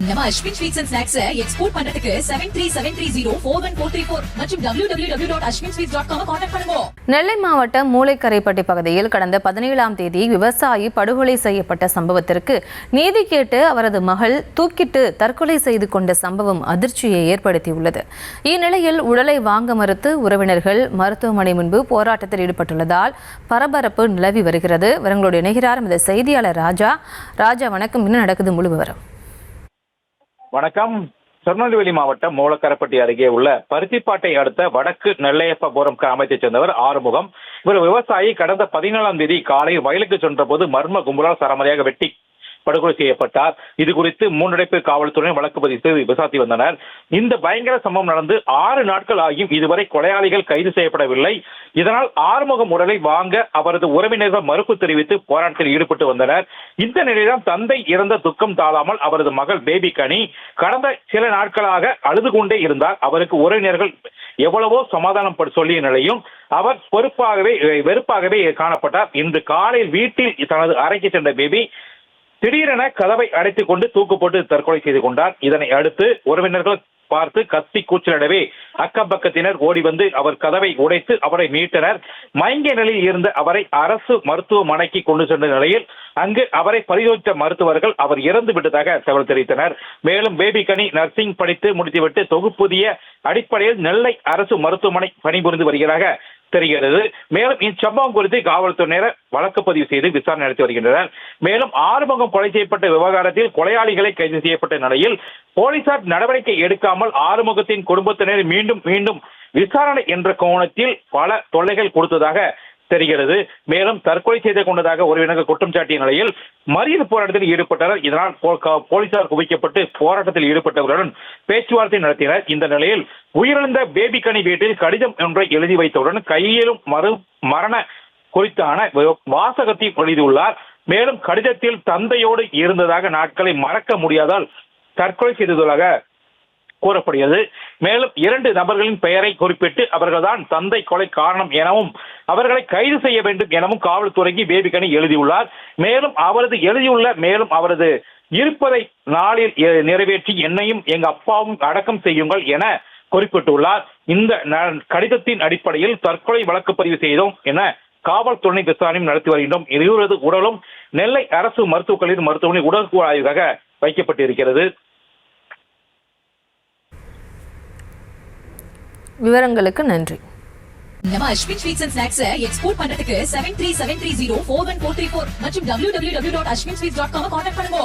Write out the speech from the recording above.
நம்ம Ashwin sweets and snacks export பண்றதுக்கு 7373041434 மற்றும் www.ashwinsweets.com கான்டாக்ட் பண்ணுங்க. நெல்லை மாவட்டம் மூளைக்கரைப்பட்டி பகுதியில் கடந்த 17ஆம் தேதி விவசாயி படுகொலை செய்யப்பட்ட சம்பவத்திற்கு நீதி கேட்டு அவரது மகள் தூக்கிட்டு தற்கொலை செய்து கொண்ட சம்பவம் அதிர்ச்சியை ஏற்படுத்தியுள்ளது. இந்நிலையில் உடலை வாங்க மறுத்து உறவினர்கள் மருத்துவமனை முன்பு போராட்டத்தில் ஈடுபட்டுள்ளதால் பரபரப்பு நிலவி வருகிறது. இவர்களுடைய இணைகிறார் இந்த செய்தியாளர் ராஜா. வணக்கம். என்ன நடக்குது? முழு விவரம். வணக்கம். திருநெல்வேலி மாவட்டம் மூலக்கரப்பட்டி அருகே உள்ள பருத்திப்பாட்டை அடுத்த வடக்கு நெல்லையப்பபுரம் கிராமத்தைச் சேர்ந்தவர் ஆறுமுகம். இவர் விவசாயி. கடந்த 17ஆம் தேதி காலை வயலுக்கு சென்ற போது மர்ம கும்பலால் சரமாரியாக வெட்டி படுகொலை செய்யப்பட்டார். இது குறித்து மூன்றடைப்பு காவல்துறையினர் வழக்கு பதிவு செய்து விசாரித்து வந்தனர். இந்த பயங்கர சம்பவம் நடந்து 6 நாட்கள் ஆகியும் இதுவரை கொலையாளிகள் கைது செய்யப்படவில்லை. இதனால் ஆறுமுகம் உடலை வாங்க அவரது உறவினர்கள் மறுப்பு தெரிவித்து போராட்டத்தில் ஈடுபட்டு வந்தனர். இந்த நிலையில்தான் தந்தை இறந்த துக்கம் தாழாமல் அவரது மகள் பேபி கனி கடந்த சில நாட்களாக அழுது கொண்டே இருந்தார். அவருக்கு உறவினர்கள் எவ்வளவோ சமாதானம் சொல்லிய நிலையும் அவர் வெறுப்பாகவே காணப்பட்டார். இன்று காலையில் வீட்டில் தனது அறைக்கு சென்ற பேபி திடீரென கதவை அடைத்துக் கொண்டு தூக்கு போட்டு தற்கொலை செய்து கொண்டார். இதனை அடுத்து உறவினர்கள் பார்த்து கத்தி கூச்சலிடவே அக்கம் பக்கத்தினர் ஓடி வந்து அவர் கதவை உடைத்து அவரை மீட்டனர். மயங்கிய நிலையில் இருந்த அவரை அரசு மருத்துவமனைக்கு கொண்டு சென்ற நிலையில் அங்கு அவரை பரிசோதித்த மருத்துவர்கள் அவர் இறந்து விட்டதாக தகவல் தெரிவித்தனர். மேலும் பேபி கனி நர்சிங் படித்து முடித்துவிட்டு தொகுப்புதிய அடிப்படையில் நெல்லை அரசு மருத்துவமனை பணிபுரிந்து வருகிறதாக தெரிகிறது. மேலும் இச்சம்பவம் குறித்து காவல்துறையினர் வழக்கு பதிவு செய்து விசாரணை நடத்தி வருகின்றனர். மேலும் ஆறுமுகம் கொலை செய்யப்பட்ட விவகாரத்தில் கொலையாளிகளை கைது செய்யப்பட்ட நிலையில் போலீசார் நடவடிக்கை எடுக்காமல் ஆறுமுகத்தின் குடும்பத்தினர் மீண்டும் விசாரணை என்ற கோணத்தில் பல தொல்லைகள் கொடுத்ததாக தெரிகிறது. மேலும் தற்கொலை செய்து கொண்டதாக உறவினர்கள் குற்றம் சாட்டிய நிலையில் மறியல் போராட்டத்தில் ஈடுபட்டனர். இதனால் போலீசார் குவிக்கப்பட்டு போராட்டத்தில் ஈடுபட்டவர்களுடன் பேச்சுவார்த்தை நடத்தினர். இந்த நிலையில் உயிரிழந்த பேபி கனி வீட்டில் கடிதம் ஒன்றை எழுதி வைத்தவுடன் கையிலும் மரண குறித்தான வாசகத்தை எழுதியுள்ளார். மேலும் கடிதத்தில் தந்தையோடு இருந்ததாக நாட்களை மறக்க முடியாதால் தற்கொலை செய்ததாக கூறப்படுகிறது. மேலும் 2 நபர்களின் பெயரை குறிப்பிட்டு அவர்கள்தான் தந்தை கொலை காரணம் எனவும் அவர்களை கைது செய்ய வேண்டும் எனவும் காவல்துறைக்கு பேபி கனி எழுதியுள்ளார். மேலும் அவரது இருப்பதை நாளில் நிறைவேற்றி என்னையும் எங்க அப்பாவும் அடக்கம் செய்யுங்கள் என குறிப்பிட்டுள்ளார். இந்த கடிதத்தின் அடிப்படையில் தற்கொலை வழக்கு பதிவு செய்தோம் என காவல்துறை விசாரணை நடத்தி வருகின்றோம். இருவரது உடலும் நெல்லை அரசு மருத்துவக் கல்லூரி மருத்துவமனை உடற்கூறு ஆய்வுக்காக வைக்கப்பட்டிருக்கிறது. விவரங்களுக்கு நன்றி. நம்ம Ashwin sweets and snacks export பண்றதுக்கு 7373041434 மற்றும் www.ashwinsweets.com கான்டாக்ட் பண்ணுங்க.